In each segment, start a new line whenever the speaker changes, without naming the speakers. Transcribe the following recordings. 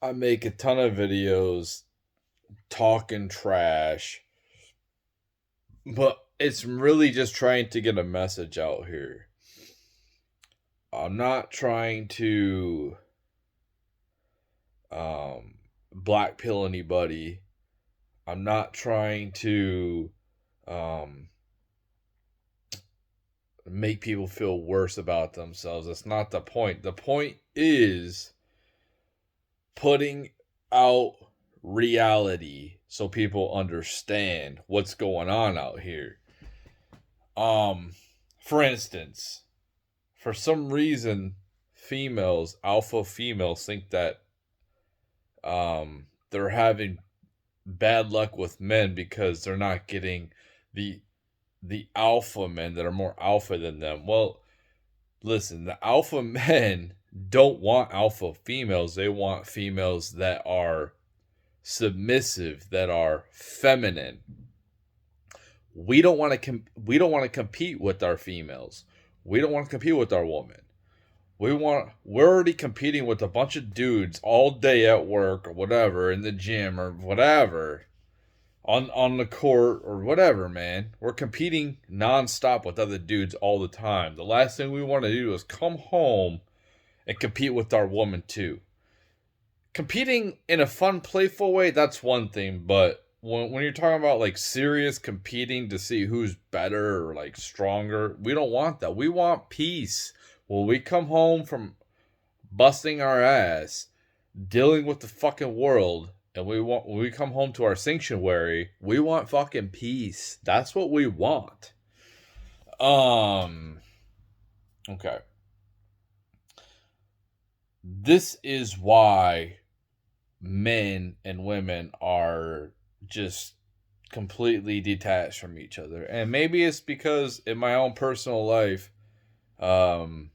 I make a ton of videos talking trash, but it's really just trying to get a message out here. I'm not trying to um, black pill anybody. I'm not trying to um, make people feel worse about themselves. That's not the point. The point is putting out reality so people understand what's going on out here. Um, for instance, for some reason, alpha females, think that they're having bad luck with men because they're not getting the the alpha men that are more alpha than them. Well, listen, the alpha men don't want alpha females. They want females that are submissive, that are feminine. We don't want to compete with our females. We don't want to compete with our women. We're already competing with a bunch of dudes all day at work or whatever, in the gym or whatever, on the court or whatever, man. We're competing nonstop with other dudes all the time. The last thing we want to do is come home and compete with our woman too. Competing in a fun, playful way, that's one thing, but when you're talking about like serious competing to see who's better or like stronger, we don't want that. We want peace. When we come home from busting our ass, dealing with the fucking world, and when we come home to our sanctuary, we want fucking peace. That's what we want. Um okay. This is why men and women are just completely detached from each other. And maybe it's because in my own personal life, um,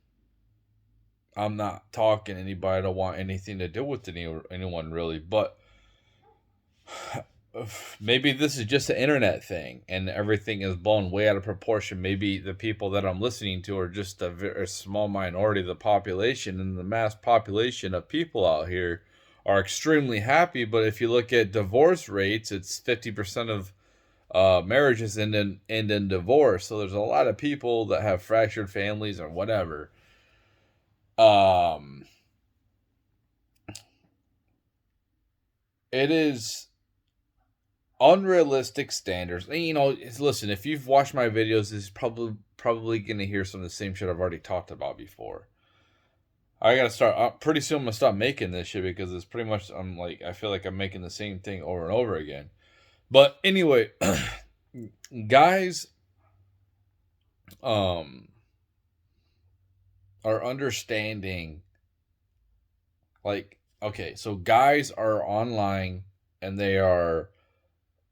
I'm not talking to anybody. I don't want anything to do with anyone really. But maybe this is just an internet thing and everything is blown way out of proportion. Maybe the people that I'm listening to are just a very small minority of the population, and the mass population of people out here are extremely happy. But if you look at divorce rates, it's 50% of marriages end in divorce. So there's a lot of people that have fractured families or whatever. Um, it is unrealistic standards. And, listen, if you've watched my videos, this is probably gonna hear some of the same shit I've already talked about before. I gotta start. Pretty soon, I'm gonna stop making this shit because it's pretty much. I feel like I'm making the same thing over and over again. But anyway, guys, um, are understanding. Like, okay, so guys are online and they are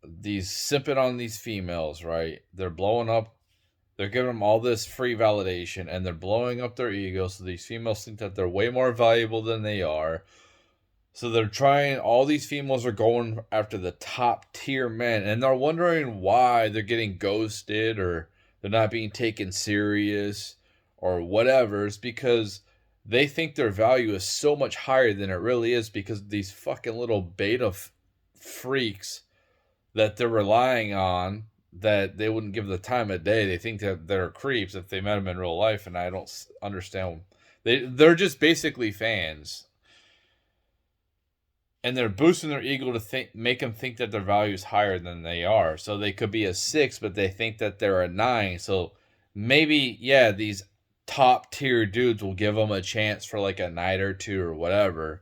these sipping on these females, right? They're blowing up. They're giving them all this free validation and they're blowing up their ego. So these females think that they're way more valuable than they are. So they're trying, all these females are going after the top tier men and they're wondering why they're getting ghosted or they're not being taken serious or whatever. It's because they think their value is so much higher than it really is because these fucking little beta freaks that they're relying on that they wouldn't give the time of day. They think that they're creeps if they met them in real life, and I don't understand. They're just basically fans, and they're boosting their ego to make them think that their value is higher than they are. So they could be a 6, but they think that they're a 9. So maybe these top tier dudes will give them a chance for like a night or two or whatever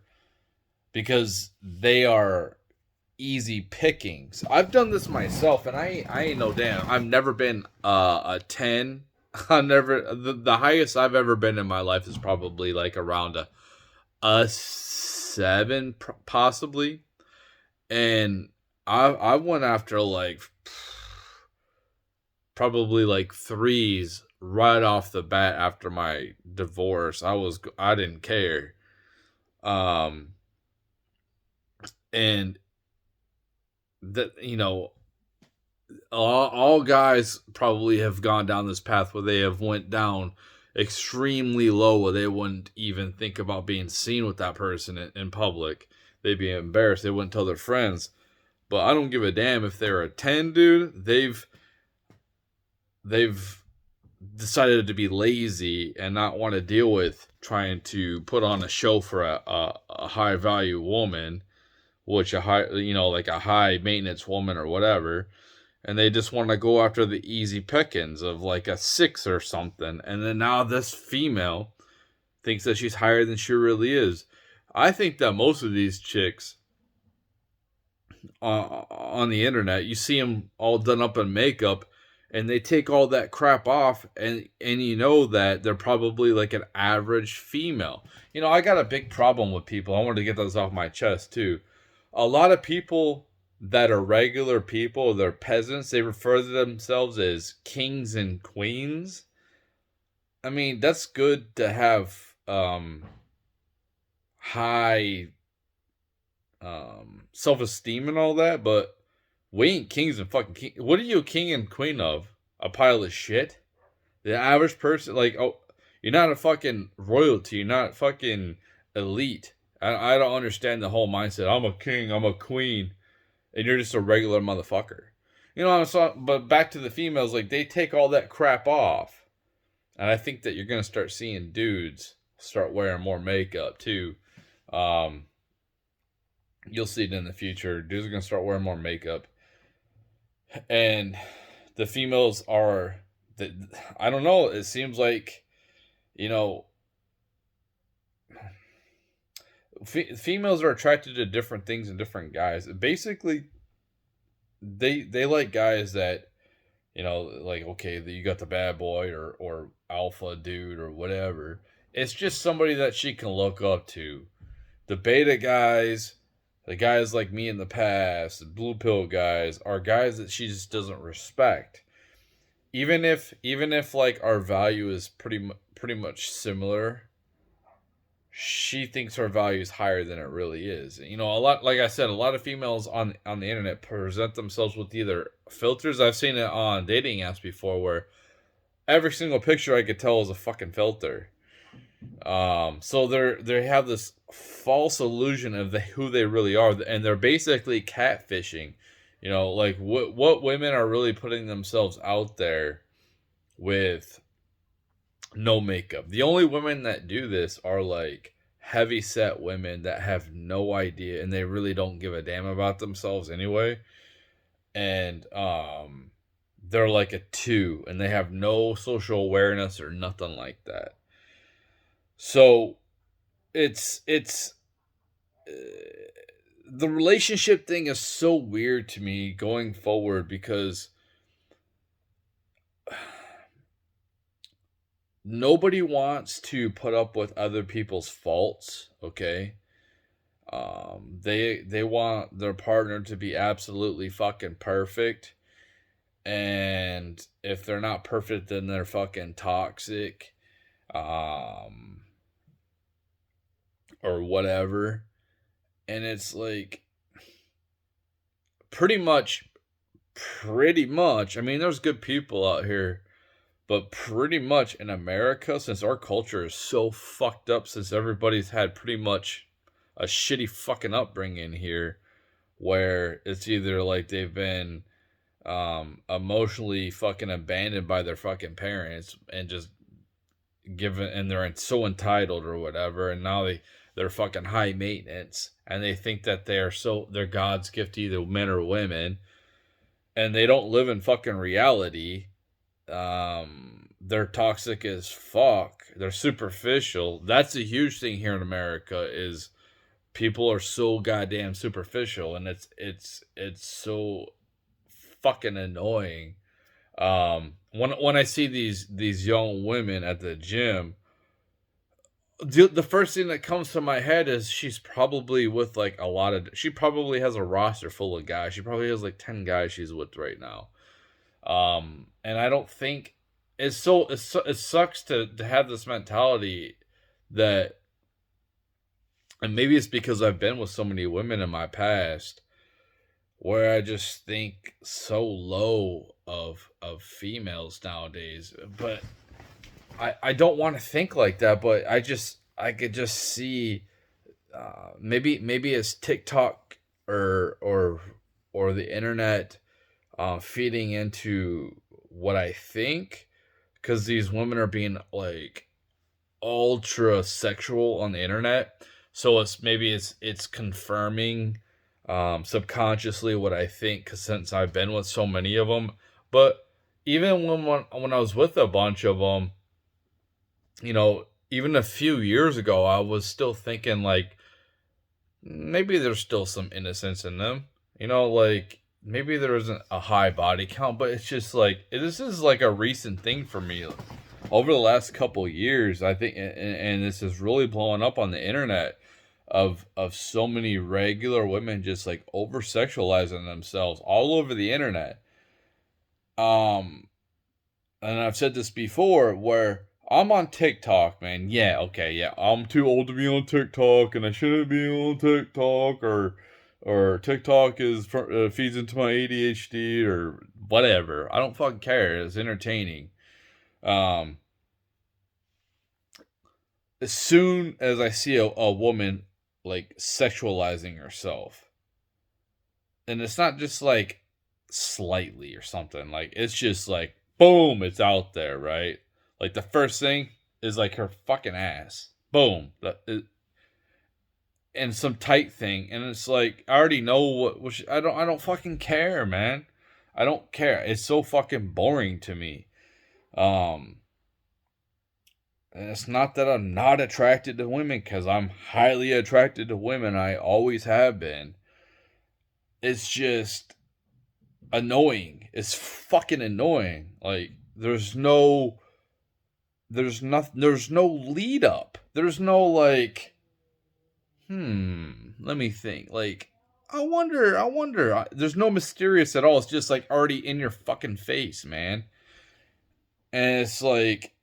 because they are easy pickings. I've done this myself, and I ain't no damn. I've never been a 10. I never the highest I've ever been in my life is probably like around a 7 possibly, and I went after like probably like 3s right off the bat after my divorce. I didn't care, and that all guys probably have gone down this path where they have went down extremely low where they wouldn't even think about being seen with that person in public. They'd be embarrassed. They wouldn't tell their friends. But I don't give a damn if they're a 10, dude. They've decided to be lazy and not want to deal with trying to put on a show for a high value woman, which like a high maintenance woman or whatever. And they just want to go after the easy pickings of like a 6 or something. And then now this female thinks that she's higher than she really is. I think that most of these chicks on the internet, you see them all done up in makeup, and they take all that crap off, and you know that they're probably like an average female. I got a big problem with people. I wanted to get those off my chest too. A lot of people that are regular people, they're peasants, they refer to themselves as kings and queens. I mean, that's good to have high self-esteem and all that, but we ain't kings and fucking king. What are you a king and queen of? A pile of shit? The average person, like, oh, you're not a fucking royalty. You're not fucking elite. I don't understand the whole mindset. I'm a king. I'm a queen, and you're just a regular motherfucker. But back to the females, like they take all that crap off, and I think that you're gonna start seeing dudes start wearing more makeup too. You'll see it in the future. Dudes are gonna start wearing more makeup, and the females are. I don't know. It seems like, females are attracted to different things and different guys. Basically, they like guys that, like, okay, you got the bad boy or alpha dude or whatever. It's just somebody that she can look up to. The beta guys, the guys like me in the past, the blue pill guys, are guys that she just doesn't respect. Even if like our value is pretty much similar, she thinks her value is higher than it really is. A lot, like I said, a lot of females on the internet present themselves with either filters. I've seen it on dating apps before, where every single picture I could tell is a fucking filter. So they have this false illusion of who they really are, and they're basically catfishing. Like what women are really putting themselves out there with no makeup. The only women that do this are like heavy set women that have no idea, and they really don't give a damn about themselves anyway. And they're like a 2, and they have no social awareness or nothing like that. So it's the relationship thing is so weird to me going forward, because nobody wants to put up with other people's faults, okay? They want their partner to be absolutely fucking perfect, and if they're not perfect, then they're fucking toxic, or whatever. And it's like pretty much. I mean, there's good people out here, but pretty much in America, since our culture is so fucked up, since everybody's had pretty much a shitty fucking upbringing here, where it's either like they've been emotionally fucking abandoned by their fucking parents and just given, and they're so entitled or whatever, and now they're fucking high maintenance, and they think that they're God's gift to either men or women, and they don't live in fucking reality. They're toxic as fuck. They're superficial. That's a huge thing here in America, is people are so goddamn superficial, and it's so fucking annoying. When I see these young women at the gym, the first thing that comes to my head is she's probably with like she probably has a roster full of guys. She probably has like 10 guys she's with right now. And I don't think it sucks to have this mentality that, and maybe it's because I've been with so many women in my past, where I just think so low of females nowadays. But I don't want to think like that, but I could just see maybe it's TikTok or the internet feeding into what I think, because these women are being like ultra sexual on the internet. So it's confirming subconsciously what I think, cause since I've been with so many of them. But even when I was with a bunch of them, even a few years ago, I was still thinking like maybe there's still some innocence in them. Like maybe there isn't a high body count, but it's just like this is like a recent thing for me over the last couple years. I think, and this is really blowing up on the internet of so many regular women just like over sexualizing themselves all over the internet. Um, and I've said this before, where I'm on TikTok, man. Yeah, okay, yeah. I'm too old to be on TikTok, and I shouldn't be on TikTok, or TikTok feeds into my ADHD or whatever. I don't fucking care. It's entertaining. Um, as soon as I see a woman like sexualizing herself, and it's not just like slightly or something, like it's just like boom, it's out there, right? Like the first thing is like her fucking ass, boom, and some tight thing, and it's like I already know I don't fucking care, man. I don't care. It's so fucking boring to me. Um, and it's not that I'm not attracted to women, because I'm highly attracted to women. I always have been. It's just annoying. It's fucking annoying. Like there's no lead up. There's no like let me think. Like I wonder. There's no mysterious at all. It's just like already in your fucking face, man. And it's like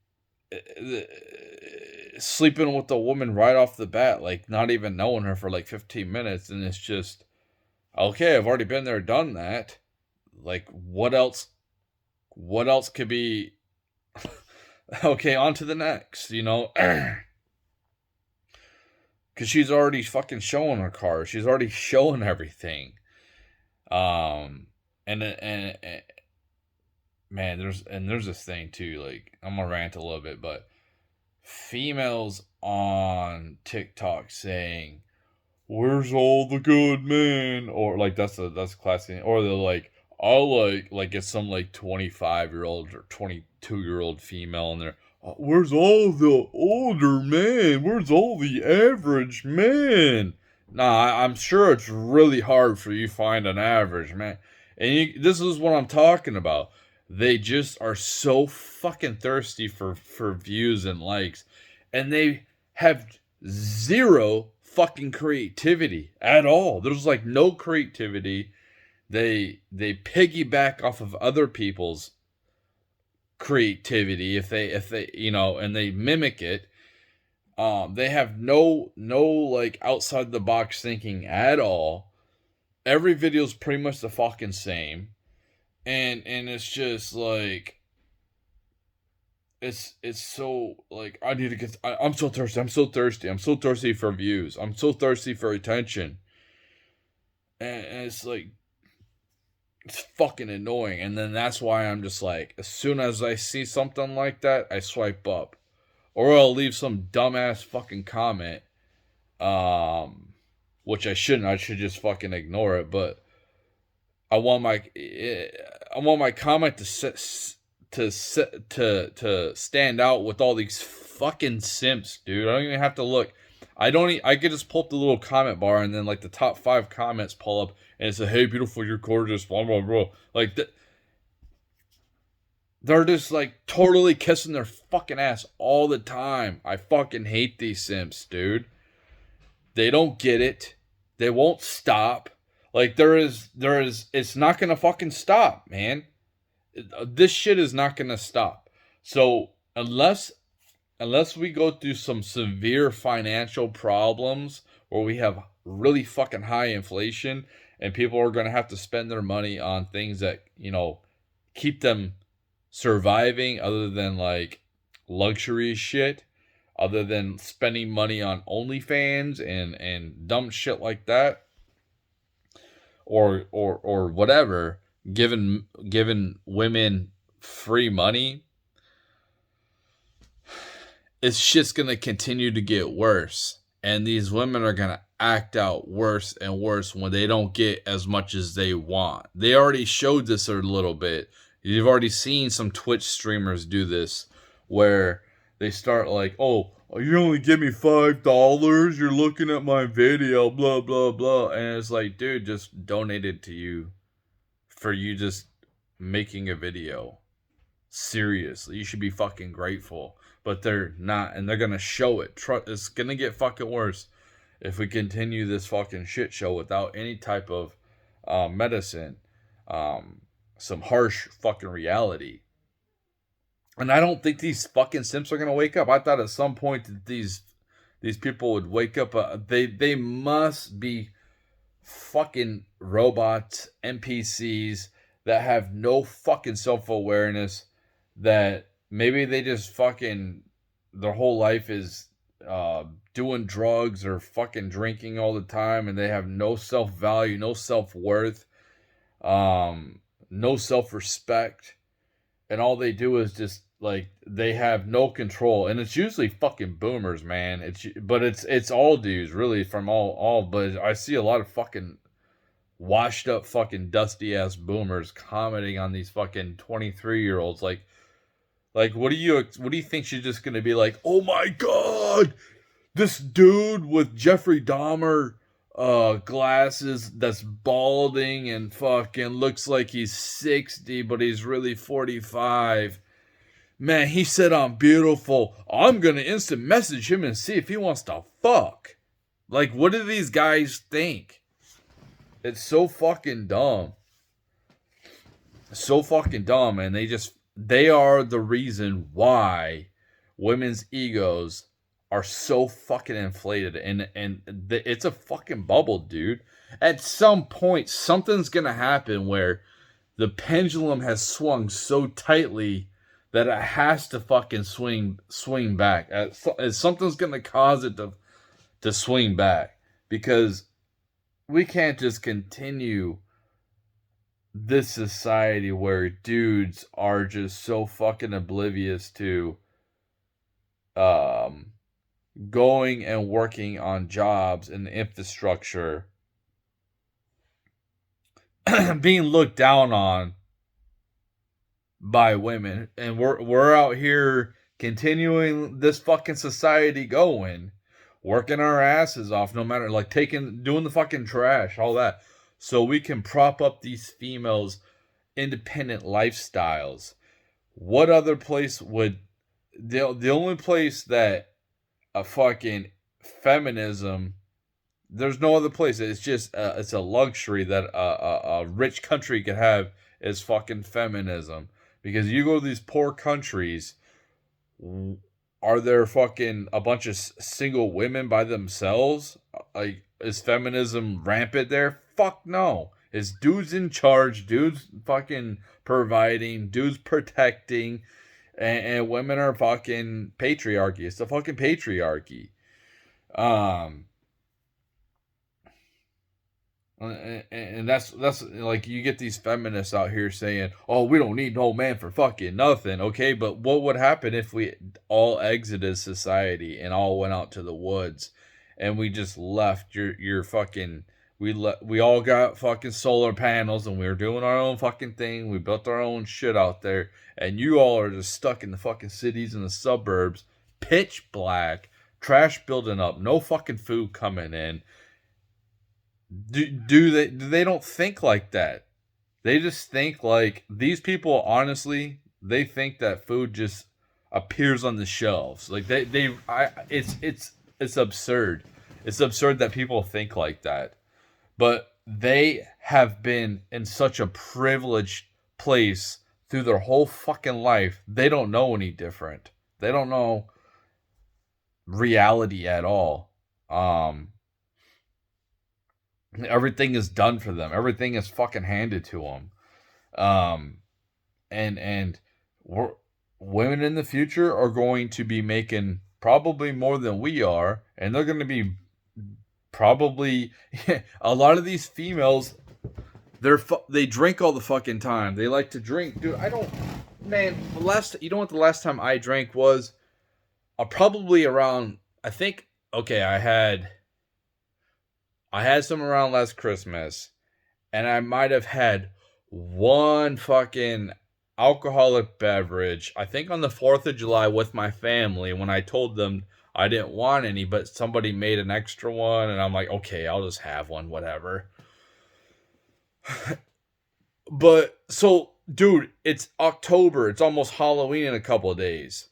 sleeping with a woman right off the bat, like not even knowing her for like 15 minutes, and it's just okay, I've already been there, done that. Like what else could be okay, on to the next, because she's already fucking showing her car, she's already showing everything. And man, there's this thing too, like I'm gonna rant a little bit, but females on TikTok saying, "Where's all the good men?" Or like that's classic. Or they're like, "I'll like get some like 25-year-old or 22-year-old female in there. Where's all the older men? Where's all the average men?" Nah, I'm sure it's really hard for you to find an average man. And this is what I'm talking about. They just are so fucking thirsty for views and likes, and they have zero fucking creativity at all. There's like no creativity. They piggyback off of other people's creativity if they and they mimic it. They have no like outside the box thinking at all. Every video is pretty much the fucking same, and it's just like it's so like I need to get. I'm so thirsty. I'm so thirsty. I'm so thirsty for views. I'm so thirsty for attention. And it's like it's fucking annoying. And then that's why I'm just like, as soon as I see something like that, I swipe up, or I'll leave some dumbass fucking comment. Which I shouldn't. I should just fucking ignore it. But I want my comment to stand out with all these fucking simps, dude. I don't even have to look. I could just pull up the little comment bar, and then like the top 5 comments pull up, and it's a "Hey, beautiful, you're gorgeous," blah blah blah. Like they're just like totally kissing their fucking ass all the time. I fucking hate these simps, dude. They don't get it. They won't stop. Like it's not gonna fucking stop, man. This shit is not gonna stop. So unless we go through some severe financial problems where we have really fucking high inflation and people are gonna have to spend their money on things that keep them surviving, other than like luxury shit other than spending money on OnlyFans and dumb shit like that, or whatever, giving women free money, it's just going to continue to get worse. And these women are going to act out worse and worse when they don't get as much as they want. They already showed this a little bit. You've already seen some Twitch streamers do this where they start like, oh, you only give me $5. You're looking at my video, blah, blah, blah. And it's like, dude, just donated to you for you just making a video. Seriously, you should be fucking grateful. But they're not, and they're gonna show it. It's gonna get fucking worse if we continue this fucking shit show without any type of medicine, some harsh fucking reality. And I don't think these fucking simps are gonna wake up. I thought at some point that these people would wake up. They must be fucking robots, NPCs that have no fucking self-awareness, that maybe they just fucking, their whole life is doing drugs or fucking drinking all the time, and they have no self-value, no self-worth, no self-respect, and all they do is just like, they have no control. And it's usually fucking boomers, man. It's all dudes really, from all but I see a lot of fucking washed up fucking dusty ass boomers commenting on these fucking 23-year-olds. Like what do you think she's just gonna be like, oh my god, this dude with Jeffrey Dahmer glasses that's balding and fucking looks like he's 60 but he's really 45. Man, he said I'm beautiful. I'm gonna instant message him and see if he wants to fuck. Like, what do these guys think? It's so fucking dumb. So fucking dumb, and they are the reason why women's egos are so fucking inflated, and it's a fucking bubble, dude. At some point, something's gonna happen where the pendulum has swung so tightly that it has to fucking swing back. Something's gonna cause it to swing back, because we can't just continue this society where dudes are just so fucking oblivious to going and working on jobs and infrastructure, being looked down on by women, and we're out here continuing this fucking society going, working our asses off, no matter, like, doing the fucking trash, all that, so we can prop up these females' independent lifestyles. What other place would the only place that a fucking feminism, there's no other place. It's just it's a luxury that a rich country could have, is fucking feminism. Because you go to these poor countries, are there fucking a bunch of single women by themselves? Like, is feminism rampant there? Fuck no. It's dudes in charge, dudes fucking providing, dudes protecting, and women are fucking patriarchy. It's the fucking patriarchy. And that's like, you get these feminists out here saying, oh, we don't need no man for fucking nothing. Okay, but what would happen if we all exited society and all went out to the woods, and we just left your fucking, we all got fucking solar panels, and we were doing our own fucking thing, we built our own shit out there, and you all are just stuck in the fucking cities and the suburbs, pitch black, trash building up, no fucking food coming in. They don't think like that. They just think like, these people, honestly, they think that food just appears on the shelves. Like, it's absurd. It's absurd that people think like that. But they have been in such a privileged place through their whole fucking life. They don't know any different. They don't know reality at all. Everything is done for them. Everything is fucking handed to them. And women in the future are going to be making probably more than we are, and they're going to be probably a lot of these females. They drink all the fucking time. They like to drink, dude. I don't, man. You know what the last time I drank was? Probably around. I think. Okay, I had some around last Christmas, and I might have had one fucking alcoholic beverage. I think on the 4th of July with my family when I told them I didn't want any, but somebody made an extra one, and I'm like, okay, I'll just have one, whatever. But so, dude, it's October. It's almost Halloween in a couple of days.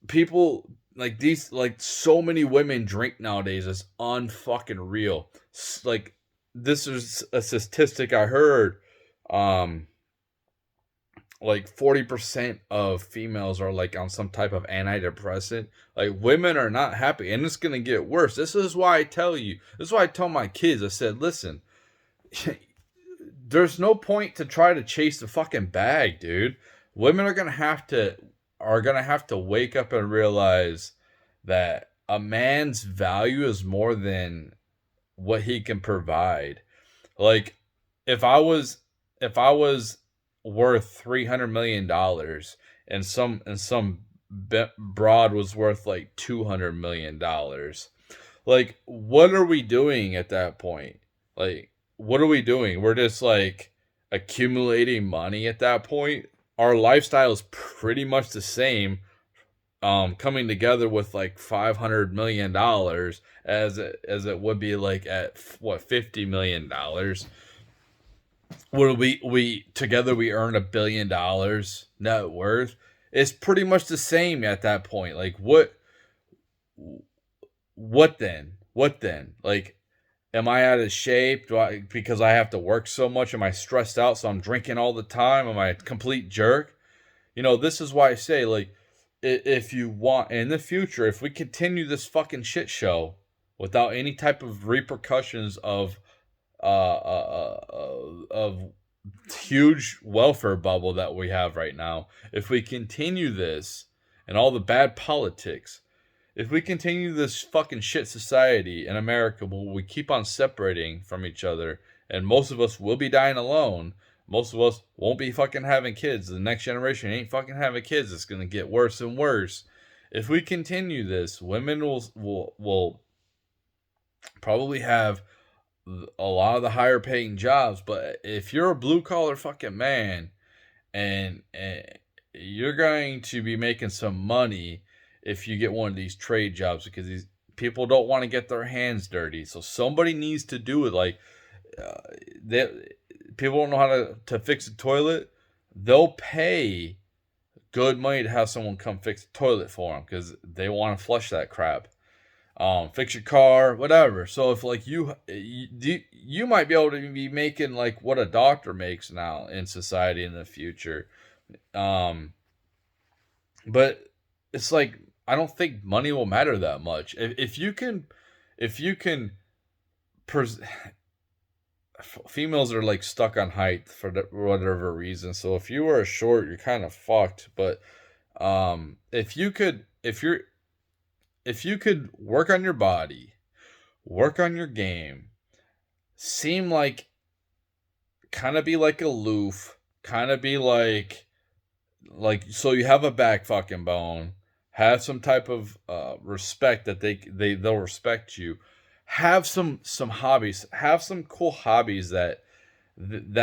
People like so many women drink nowadays. It's unfucking real. Like this is a statistic I heard. Um, like 40% of females are like on some type of antidepressant. Like women are not happy, and it's gonna get worse. This is why I tell you. This is why I tell my kids. I said, listen. There's no point to try to chase the fucking bag, dude. Women are gonna have to wake up and realize that a man's value is more than what he can provide. Like if I was worth $300 million and some broad was worth like $200 million, like what are we doing at that point? Like what are we doing? We're just like accumulating money at that point. Our lifestyle is pretty much the same, coming together with like $500 million as it would be like at what $50 million. Would we together we earn $1 billion net worth? It's pretty much the same at that point. Like what then? What then? Like, am I out of shape? Because I have to work so much? Am I stressed out so I'm drinking all the time? Am I a complete jerk? This is why I say, like, if you want, in the future, if we continue this fucking shit show without any type of repercussions of huge welfare bubble that we have right now, if we continue this and all the bad politics, if we continue this fucking shit society in America, where we keep on separating from each other, and most of us will be dying alone, most of us won't be fucking having kids. The next generation ain't fucking having kids. It's gonna get worse and worse. If we continue this, women will probably have a lot of the higher paying jobs. But if you're a blue collar fucking man, and you're going to be making some money if you get one of these trade jobs, because these people don't want to get their hands dirty. So somebody needs to do it. Like they people don't know how to fix a toilet. They'll pay good money to have someone come fix the toilet for them because they want to flush that crap. Fix your car, whatever. So if like you might be able to be making like what a doctor makes now in society in the future. But it's like I don't think money will matter that much. If you can pres- females are like stuck on height for whatever reason. So if you are short, you're kind of fucked. But if you could work on your body, work on your game, seem like kind of be like aloof, kind of be like so you have a back fucking bone, have some type of respect that they'll respect you, have some hobbies, have some cool hobbies that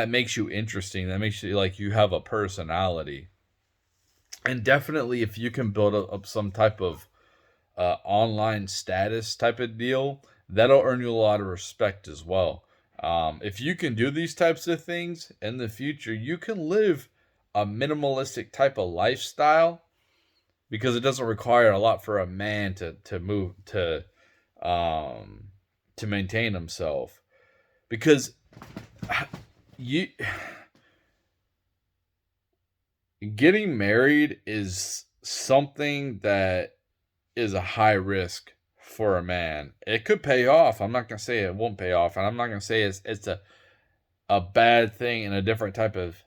makes you interesting, that makes you like you have a personality. And definitely if you can build up some type of online status type of deal, that'll earn you a lot of respect as well. If you can do these types of things in the future, you can live a minimalistic type of lifestyle because it doesn't require a lot for a man to move to maintain himself. Because you getting married is something that is a high risk for a man. It could pay off. I'm not gonna say it won't pay off, and I'm not gonna say it's a bad thing in a different type of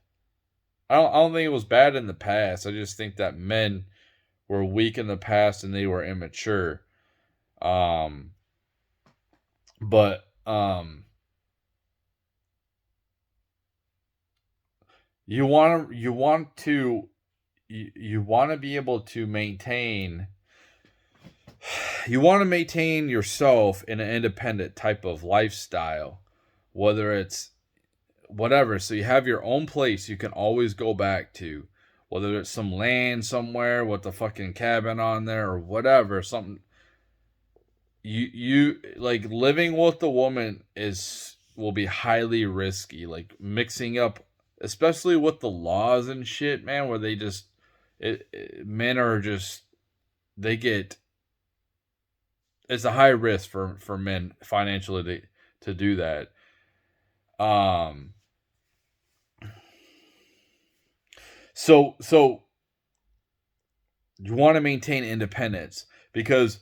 I don't think it was bad in the past. I just think that men were weak in the past and they were immature. Um, but you want to be able to maintain yourself in an independent type of lifestyle, whether it's whatever. So you have your own place you can always go back to, whether it's some land somewhere with a fucking cabin on there or whatever. Something you like living with a woman is will be highly risky. Like mixing up, especially with the laws and shit, man, where they just men are just they get it's a high risk for men financially to do that. Um, so you want to maintain independence because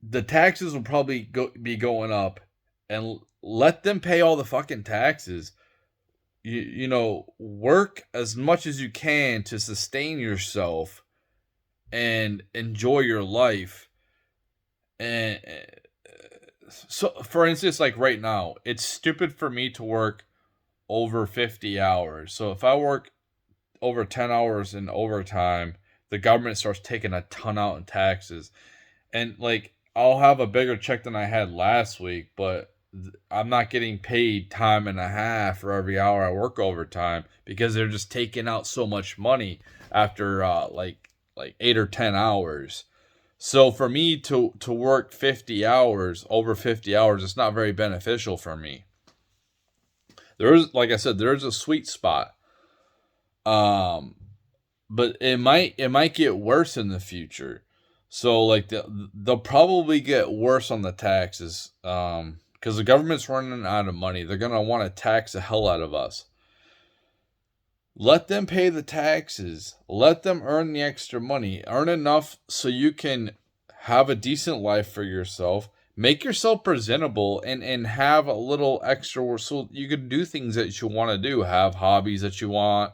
the taxes will probably be going up, and let them pay all the fucking taxes. You know, work as much as you can to sustain yourself and enjoy your life. And so, for instance, like right now, it's stupid for me to work over 50 hours. So if I work over 10 hours in overtime, the government starts taking a ton out in taxes. And like I'll have a bigger check than I had last week, but I'm not getting paid time and a half for every hour I work overtime because they're just taking out so much money after like 8 or 10 hours. So for me to work 50 hours, over 50 hours, it's not very beneficial for me. There's like I said, there's a sweet spot. Um but it might get worse in the future. So like they'll probably get worse on the taxes because the government's running out of money. They're gonna want to tax the hell out of us. Let them pay the taxes. Let them earn the extra money. Earn enough so you can have a decent life for yourself. Make yourself presentable and have a little extra so you can do things that you want to do. Have hobbies that you want,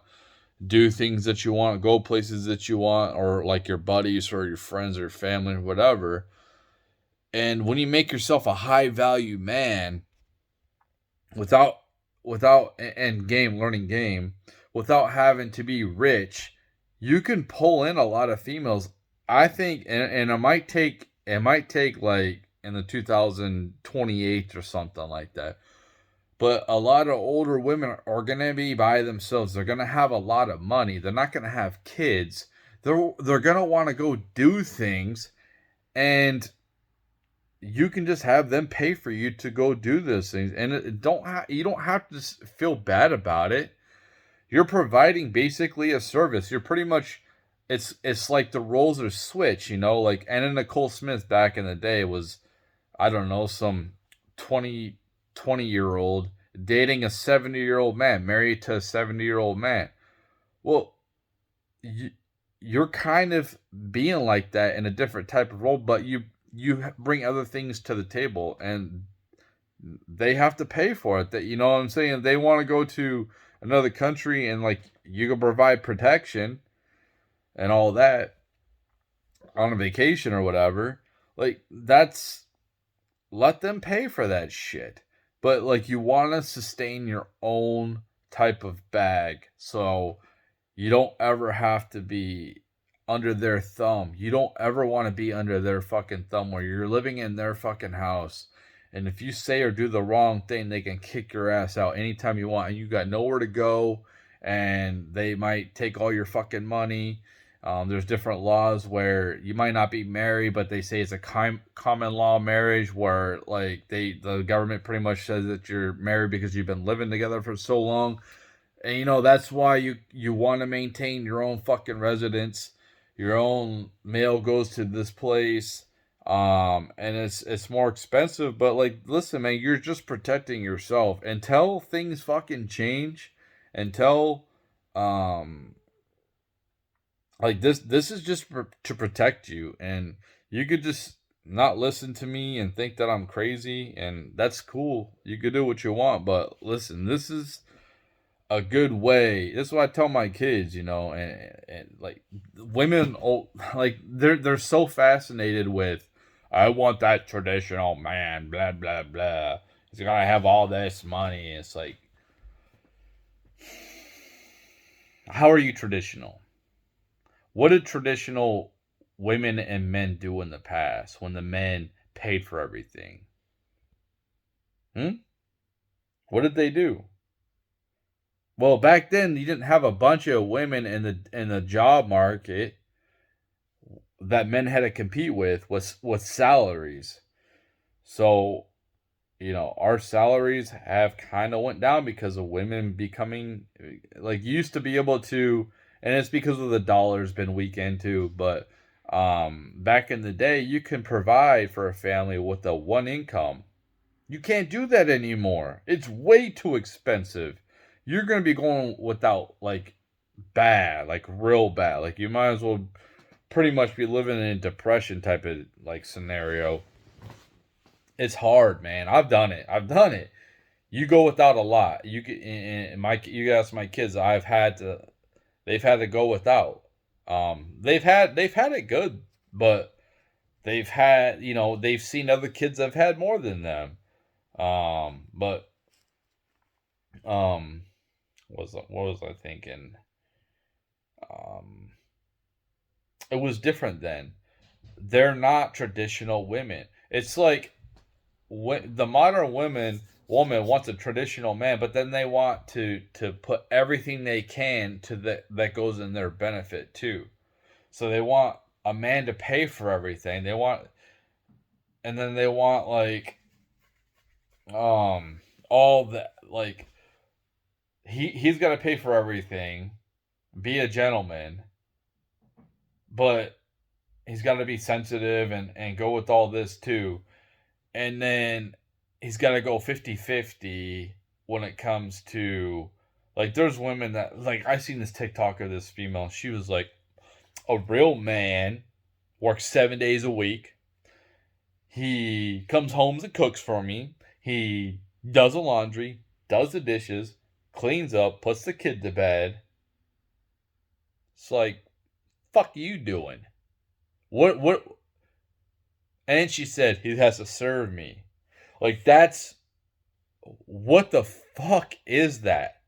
do things that you want, go places that you want, or like your buddies or your friends or family or whatever. And when you make yourself a high value man without and game learning game without having to be rich, you can pull in a lot of females. I think and it might take like in the 2028 or something like that. But a lot of older women are going to be by themselves. They're going to have a lot of money. They're not going to have kids. They're going to want to go do things, and you can just have them pay for you to go do those things, and you don't have to feel bad about it. You're providing basically a service. You're pretty much it's like the roles are switched, you know, like Anna Nicole Smith back in the day was, I don't know, some 20 year old dating a 70-year-old man, married to a 70-year-old man. Well, you, you're kind of being like that in a different type of role, but you bring other things to the table, and they have to pay for it. That, you know what I'm saying? They want to go to another country and like you can provide protection and all that on a vacation or whatever. Like that's let them pay for that shit. But like you want to sustain your own type of bag. So you don't ever have to be under their thumb. You don't ever want to be under their fucking thumb where you're living in their fucking house. And if you say or do the wrong thing, they can kick your ass out anytime you want. And you got nowhere to go. And they might take all your fucking money. There's different laws where you might not be married, but they say it's a common law marriage where like the government pretty much says that you're married because you've been living together for so long. And you know that's why you want to maintain your own fucking residence. Your own mail goes to this place. And it's more expensive, but like listen, man, you're just protecting yourself until things fucking change. Until um like this is just to protect you, and you could just not listen to me and think that I'm crazy, and that's cool. You could do what you want, but listen, this is a good way. This is what I tell my kids, and like women, like they're so fascinated with. I want that traditional man, blah blah blah. He's gonna have all this money. It's like, how are you traditional? What did traditional women and men do in the past when the men paid for everything? Hmm? What did they do? Well, back then you didn't have a bunch of women in the job market that men had to compete with salaries. So, our salaries have kind of went down because of women becoming like used to be able to, and it's because of the dollar's been weakened too, but back in the day you can provide for a family with a one income. You can't do that anymore. It's way too expensive. You're going to be going without like bad, like real bad. Like you might as well pretty much be living in a depression type of like scenario. It's hard, man. I've done it. I've done it. You go without a lot. You ask my kids. They've had to go without. They've had it good, but they've seen other kids that have had more than them. But um, what was I thinking? Um, it was different then. They're not traditional women. It's like the modern woman wants a traditional man, but then they want to put everything they can to that goes in their benefit too. So they want a man to pay for everything. And then they want like all that, like he's got to pay for everything, be a gentleman, but he's got to be sensitive and go with all this too. And then he's got to go 50-50 when it comes to like there's women that like I seen this TikTok of this female. She was like, a real man works 7 days a week. He comes home and cooks for me. He does the laundry, does the dishes, cleans up, puts the kid to bed. It's like, fuck you doing? What? And she said he has to serve me. Like that's what the fuck is that?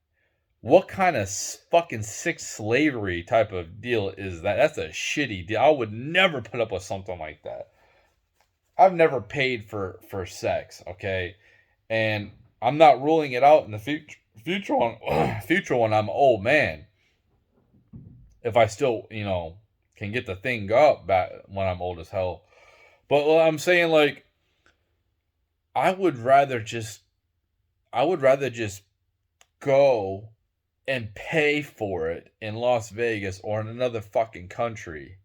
What kind of fucking sick slavery type of deal is that? That's a shitty deal. I would never put up with something like that. I've never paid for sex, okay? And I'm not ruling it out in the future future when I'm an old man. If I still, can get the thing up back when I'm old as hell. But I'm saying like I would rather just go and pay for it in Las Vegas or in another fucking country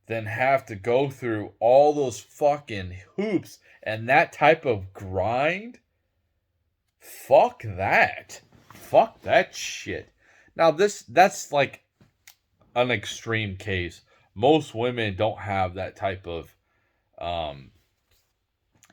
than have to go through all those fucking hoops and that type of grind. Fuck that. Fuck that shit. Now that's like an extreme case. Most women don't have that type of um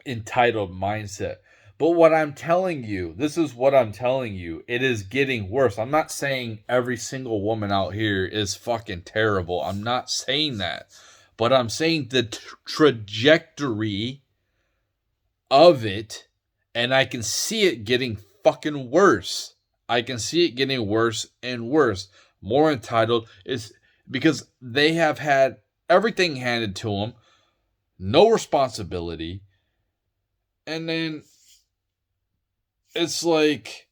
entitled mindset. But what I'm telling you, this is what I'm telling you, it is getting worse. I'm not saying every single woman out here is fucking terrible. I'm not saying that. But I'm saying the trajectory of it, and I can see it getting fucking worse. I can see it getting worse and worse. More entitled is because they have had everything handed to them, no responsibility, and then it's like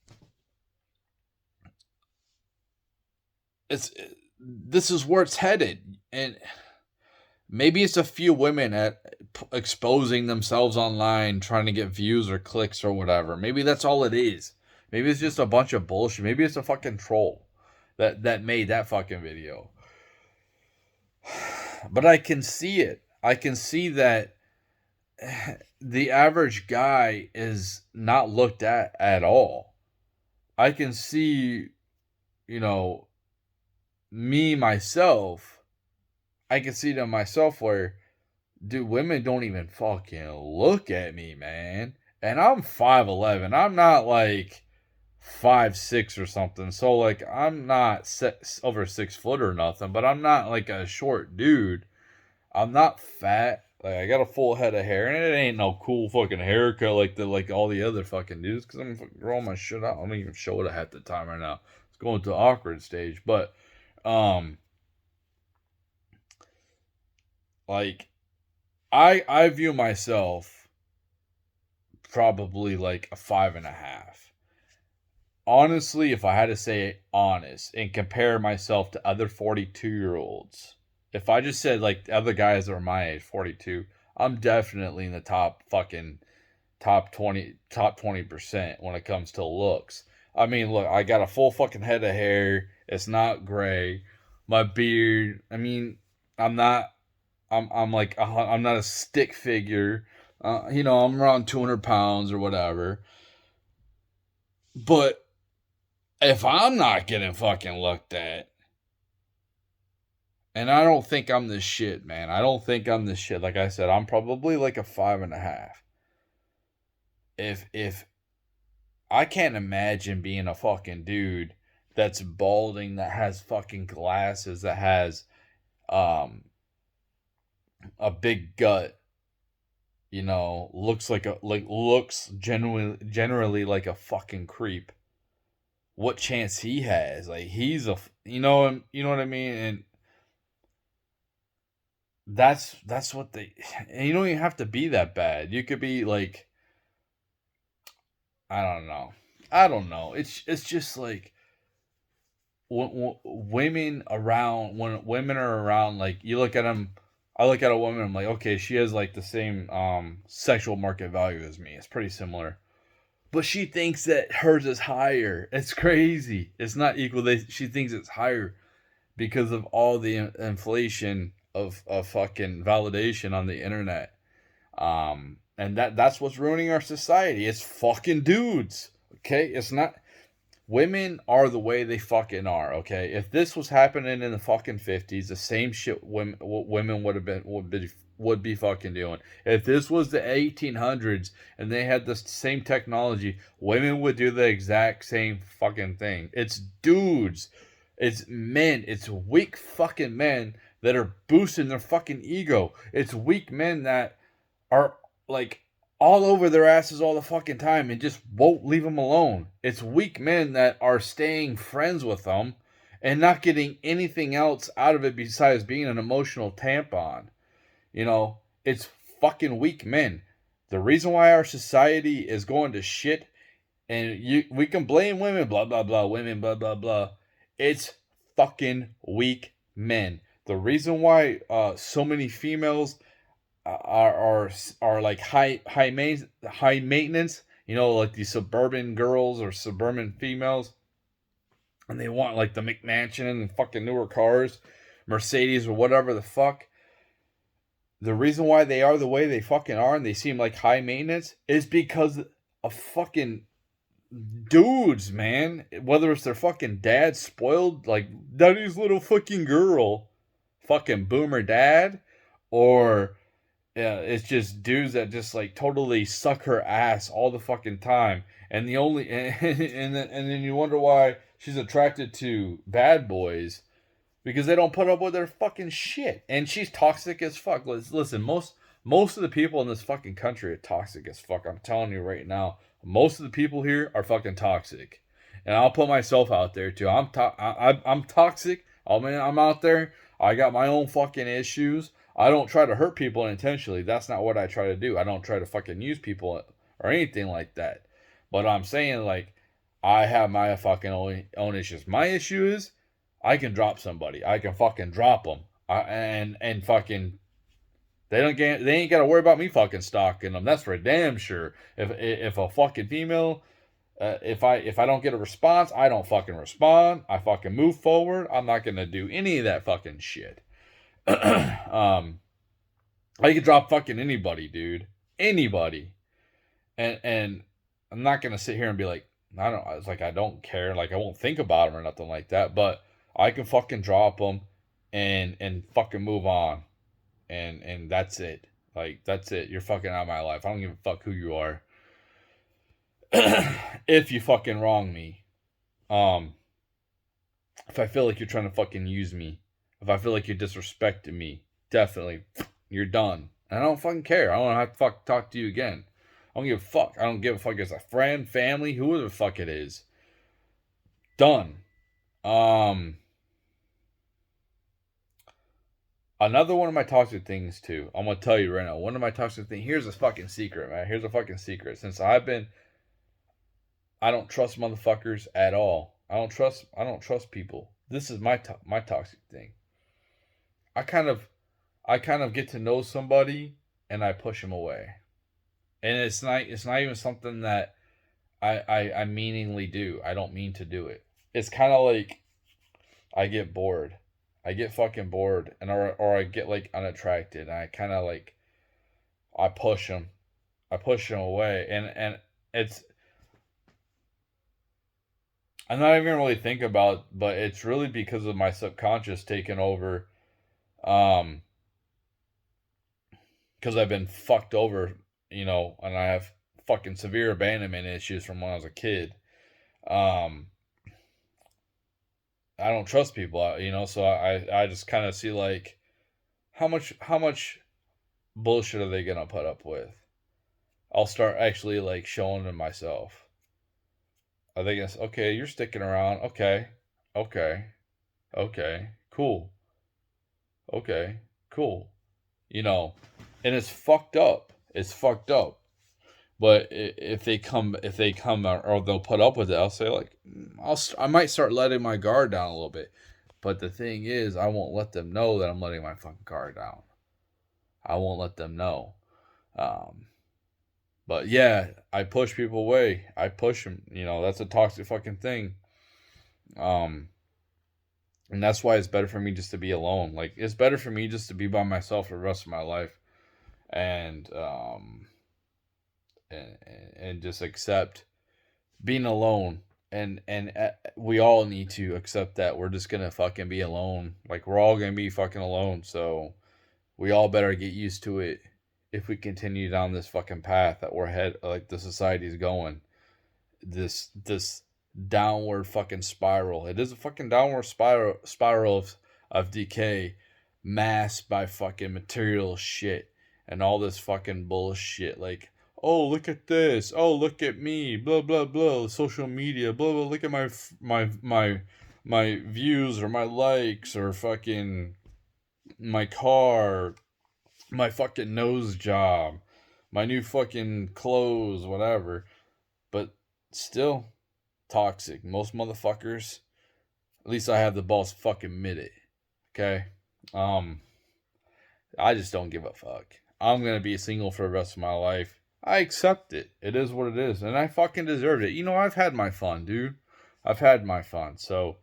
this is where it's headed. And maybe it's a few women exposing themselves online trying to get views or clicks or whatever. Maybe that's all it is. Maybe it's just a bunch of bullshit. Maybe it's a fucking troll that made that fucking video. But I can see it. I can see that the average guy is not looked at all. I can see, you know, me myself. I can see to myself where, dude, women don't even fucking look at me, man. And I'm 5'11". I'm not like 5'6" or something. So like I'm not over 6 foot or nothing, but I'm not like a short dude. I'm not fat. Like I got a full head of hair, and it ain't no cool fucking haircut like all the other fucking dudes. Because I'm growing my shit out. I don't even show it half the time right now. It's going to an awkward stage, but um, like I view myself probably like a 5.5. Honestly, if I had to say honest and compare myself to other 42-year-olds, if I just said like the other guys that are my age, 42, I'm definitely in the top 20% when it comes to looks. I mean, look, I got a full fucking head of hair. It's not gray. My beard, I mean, I'm not I'm like I'm not a stick figure. I'm around 200 pounds or whatever. But if I'm not getting fucking looked at, and I don't think I'm this shit, man. I don't think I'm this shit. Like I said, I'm probably like a 5.5. If I can't imagine being a fucking dude that's balding, that has fucking glasses, that has um a big gut, looks generally like a fucking creep. What chance he has? Like he's you know what I mean? And that's what they. And you don't even have to be that bad. You could be like, I don't know. I don't know. It's just like when women are around, like you look at them. I look at a woman, I'm like, okay, she has like the same sexual market value as me. It's pretty similar. But she thinks that hers is higher. It's crazy. It's not equal. She thinks it's higher because of all the inflation of fucking validation on the internet. And that's what's ruining our society. It's fucking dudes. Okay, it's not. Women are the way they fucking are. Okay, if this was happening in the fucking 50s, the same shit women would be fucking doing. If this was the 1800s and they had the same technology, women would do the exact same fucking thing. It's dudes. It's men. It's weak fucking men that are boosting their fucking ego. It's weak men that are like all over their asses all the fucking time and just won't leave them alone. It's weak men that are staying friends with them and not getting anything else out of it besides being an emotional tampon. It's fucking weak men. The reason why our society is going to shit, and we can blame women, blah blah blah, women, blah blah blah. It's fucking weak men. The reason why so many females are like high maintenance. Like these suburban girls or suburban females, and they want like the McMansion and fucking newer cars, Mercedes or whatever the fuck. The reason why they are the way they fucking are and they seem like high maintenance is because of fucking dudes, man. Whether it's their fucking dad spoiled like daddy's little fucking girl, fucking boomer dad, or yeah, it's just dudes that just like totally suck her ass all the fucking time, and the only and then you wonder why she's attracted to bad boys because they don't put up with their fucking shit, and she's toxic as fuck. Listen, most of the people in this fucking country are toxic as fuck. I'm telling you right now, most of the people here are fucking toxic, and I'll put myself out there too. I'm toxic. Oh man, I'm out there. I got my own fucking issues. I don't try to hurt people intentionally. That's not what I try to do. I don't try to fucking use people or anything like that. But I'm saying like I have my fucking own issues. My issue is I can drop somebody. I can fucking drop them. And fucking they ain't got to worry about me fucking stalking them. That's for damn sure. If a fucking female if I don't get a response, I don't fucking respond. I fucking move forward. I'm not gonna do any of that fucking shit. I could drop fucking anybody, dude. Anybody. And I'm not gonna sit here and be like, I don't. It's like I don't care. Like I won't think about them or nothing like that. But I can fucking drop them, and fucking move on, and that's it. Like that's it. You're fucking out of my life. I don't give a fuck who you are. if you fucking wrong me. Um, if I feel like you're trying to fucking use me, if I feel like you're disrespecting me, definitely, you're done. And I don't fucking care. I don't have to fuck talk to you again. I don't give a fuck. I don't give a fuck as a friend, family, whoever the fuck it is. Done. Um, Another one of my toxic things too. I'm gonna tell you right now. One of my toxic things. Here's a fucking secret, man. Here's a fucking secret. I don't trust motherfuckers at all. I don't trust people. This is my toxic thing. I kind of, I kind of get to know somebody and I push them away, and it's not even something that I meaningly do. I don't mean to do it. It's kind of like I get bored. I get fucking bored, and or I get like unattracted, and I kind of like I push them. I push them away, and it's I'm not even really think about, but it's really because of my subconscious taking over. Um, because I've been fucked over, and I have fucking severe abandonment issues from when I was a kid. Um, I don't trust people, so I just kind of see like how much bullshit are they gonna put up with? I'll start actually like showing them myself. Are they gonna say, okay, you're sticking around? Okay, okay, okay, cool, okay, cool. You know, and it's fucked up. It's fucked up. But if they come or they'll put up with it, I'll say like I might start letting my guard down a little bit. But the thing is, I won't let them know that I'm letting my fucking guard down. I won't let them know. Um, but yeah, I push people away. I push them. That's a toxic fucking thing. Um, and that's why it's better for me just to be alone. Like it's better for me just to be by myself for the rest of my life, and and, and just accept being alone. And we all need to accept that we're just gonna fucking be alone. Like we're all gonna be fucking alone. So we all better get used to it if we continue down this fucking path that we're head like the society's going. This downward fucking spiral. It is a fucking downward spiral of decay, masked by fucking material shit and all this fucking bullshit. Like, oh look at this, oh look at me, blah blah blah, social media, blah blah. Look at my views or my likes or fucking my car, my fucking nose job, my new fucking clothes, whatever. But still toxic. Most motherfuckers, at least I have the balls to fucking admit it. Okay? Um, I just don't give a fuck. I'm gonna be single for the rest of my life. I accept it. It is what it is. And I fucking deserved it. I've had my fun, dude. I've had my fun. So,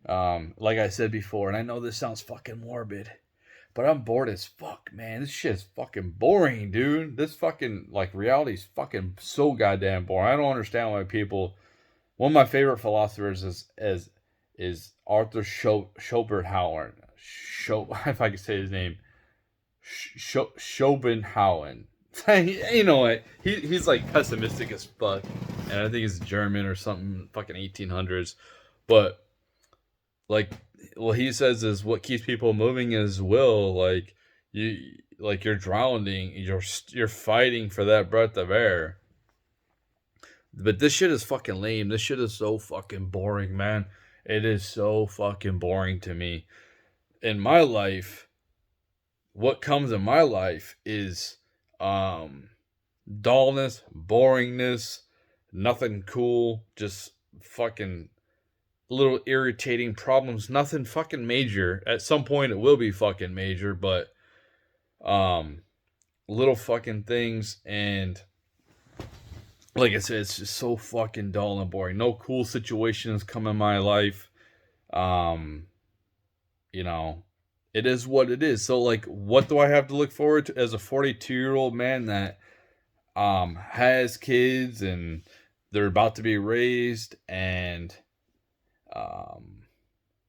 like I said before, and I know this sounds fucking morbid, but I'm bored as fuck, man. This shit's fucking boring, dude. This fucking, like, reality's fucking so goddamn boring. I don't understand why people. One of my favorite philosophers is Arthur Schopenhauer. If I could say his name. Schopenhauer. You know what? He's like pessimistic as fuck. And I think he's German or something, fucking 1800s. But, like, what he says is what keeps people moving is will. You're drowning, you're fighting for that breath of air. But this shit is fucking lame. This shit is so fucking boring, man. It is so fucking boring to me. In my life, what comes in my life is dullness, boringness, nothing cool, just fucking little irritating problems, nothing fucking major. At some point it will be fucking major, but little fucking things, and like I said, it's just so fucking dull and boring. No cool situations come in my life. Um, you know, it is what it is. So like, what do I have to look forward to as a 42-year-old man that has kids and they're about to be raised, and um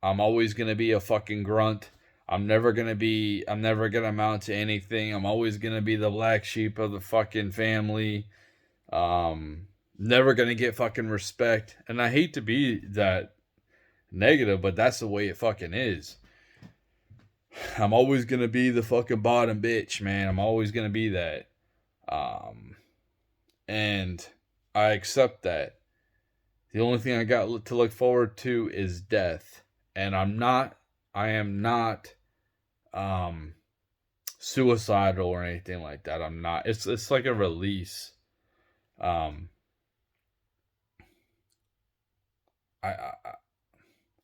I'm always gonna be a fucking grunt. I'm never gonna amount to anything. I'm always gonna be the black sheep of the fucking family. Um never gonna get fucking respect. And I hate to be that negative, but that's the way it fucking is. I'm always gonna be the fucking bottom bitch, man. I'm always gonna be that. Um, and I accept that. The only thing I got to look forward to is death. And I am not, um, suicidal or anything like that. I'm not. It's like a release. Um, I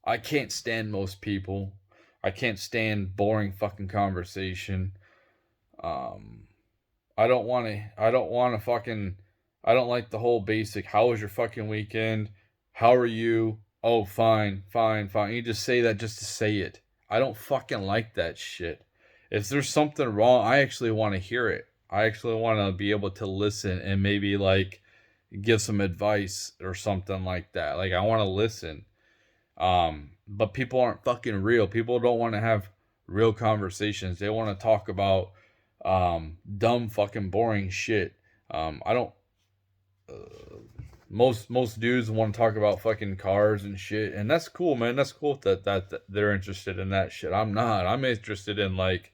I can't stand most people. I can't stand boring fucking conversation. Um, I don't want to fucking. I don't like the whole basic. How was your fucking weekend? How are you? Oh, fine, fine, fine. You just say that just to say it. I don't fucking like that shit. If there's something wrong, I actually want to hear it. I actually want to be able to listen and maybe like give some advice or something like that. Like I want to listen. But people aren't fucking real. People don't want to have real conversations. They want to talk about dumb fucking boring shit. I don't. Most dudes want to talk about fucking cars and shit, and that's cool, man. That's cool that they're interested in that shit. I'm not. I'm interested in like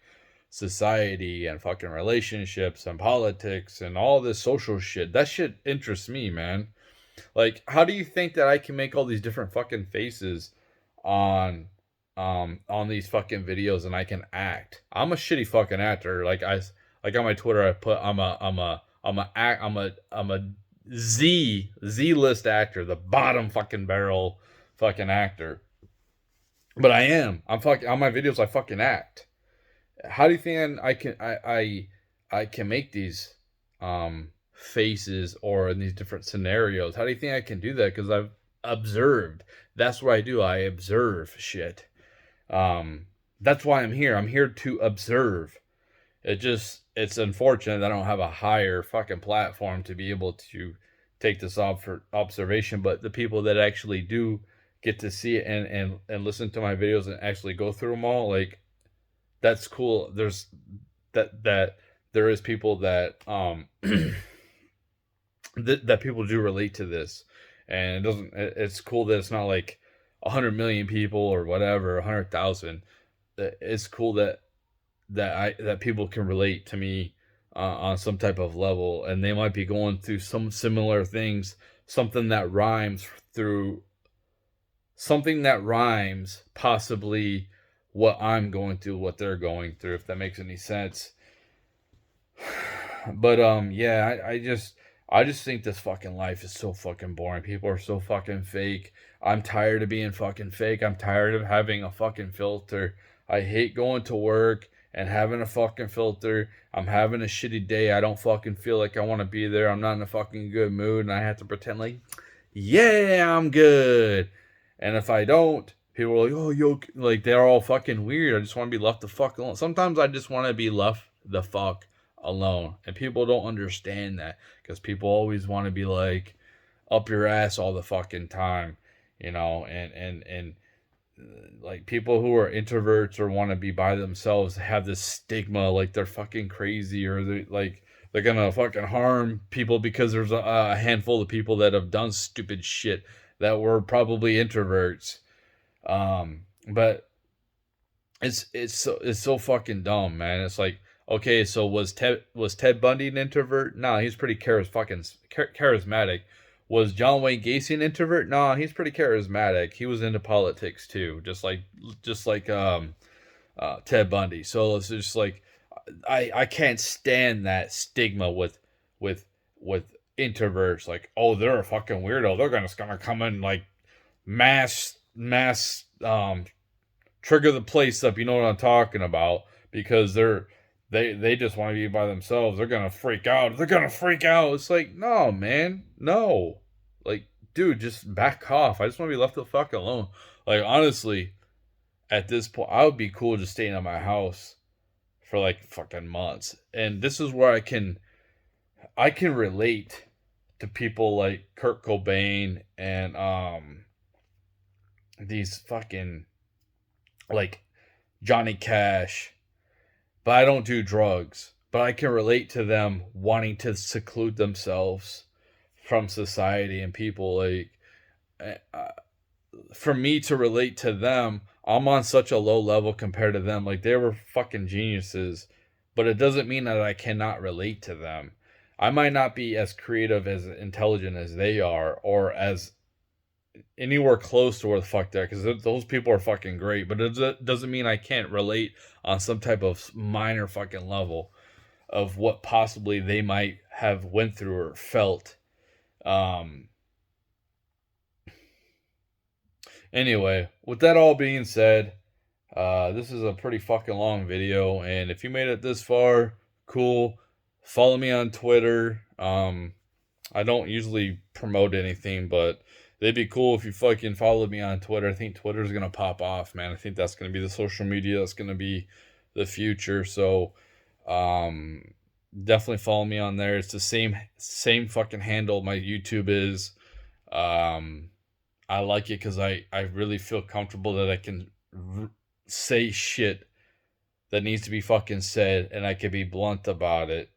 society and fucking relationships and politics and all this social shit. That shit interests me, man. Like, how do you think that I can make all these different fucking faces on on these fucking videos and I can act? I'm a shitty fucking actor. Like on my Twitter I put I'm a Z list actor, the bottom fucking barrel fucking actor. But I am. I'm fucking on my videos I fucking act. How do you think I can make these faces or in these different scenarios? How do you think I can do that? Because I've observed. That's what I do. I observe shit. Um, that's why I'm here. I'm here to observe. It's unfortunate that I don't have a higher fucking platform to be able to take this observation. But the people that actually do get to see it and listen to my videos and actually go through them all, like that's cool. There's that there is people that that people do relate to this, and it doesn't. It's cool that it's not like 100 million people or whatever, 100,000. It's cool that people can relate to me on some type of level, and they might be going through some similar things, something that rhymes through something that rhymes possibly what I'm going through, what they're going through, if that makes any sense. But yeah, I just think this fucking life is so fucking boring. People are so fucking fake. I'm tired of being fucking fake. I'm tired of having a fucking filter. I hate going to work and having a fucking filter. I'm having a shitty day. I don't fucking feel like I want to be there. I'm not in a fucking good mood and I have to pretend like, yeah, I'm good. And if I don't, people are like, oh, like they're all fucking weird. I just want to be left the fuck alone. Sometimes I just want to be left the fuck alone. And people don't understand that because people always want to be like up your ass all the fucking time, you know, and like people who are introverts or want to be by themselves have this stigma like they're fucking crazy or they're gonna fucking harm people because there's a handful of people that have done stupid shit that were probably introverts. But it's so fucking dumb, man. It's like, okay, so was Ted Bundy an introvert? No, he's pretty charismatic. Was John Wayne Gacy an introvert? No, he's pretty charismatic. He was into politics too, just like Ted Bundy. So it's just like I can't stand that stigma with with introverts. Like, oh, they're a fucking weirdo. They're gonna come in like mass trigger the place up. You know what I'm talking about? Because they just want to be by themselves. They're gonna freak out. They're gonna freak out. It's like, no, man, no. Like, dude, just back off. I just want to be left the fuck alone. Like, honestly, at this point, I would be cool just staying at my house for like fucking months. And this is where I can relate to people like Kurt Cobain and these fucking like Johnny Cash, but I don't do drugs. But I can relate to them wanting to seclude themselves from society and people. Like, uh, for me to relate to them, I'm on such a low level compared to them. Like, they were fucking geniuses, but it doesn't mean that I cannot relate to them. I might not be as creative, as intelligent as they are, or as anywhere close to where the fuck they're, because those people are fucking great. But it doesn't mean I can't relate on some type of minor fucking level of what possibly they might have went through or felt. Um, anyway, with that all being said, this is a pretty fucking long video, and if you made it this far, cool. Follow me on Twitter. I don't usually promote anything, but it'd be cool if you fucking followed me on Twitter. I think Twitter's gonna pop off, man. I think that's gonna be the social media that's gonna be the future. So, um, definitely follow me on there. It's the same fucking handle my YouTube is. Um, I like it because I really feel comfortable that I can say shit that needs to be fucking said, and I can be blunt about it.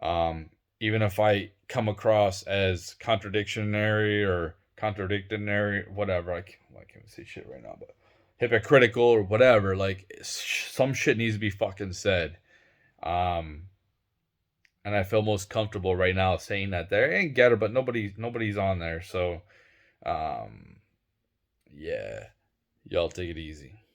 Um, Even if I come across as contradictionary or contradictory, whatever, I can't say shit right now, but hypocritical or whatever, like, some shit needs to be fucking said. Um, and I feel most comfortable right now saying that. There ain't Getter, but nobody's on there, so um, yeah, y'all take it easy.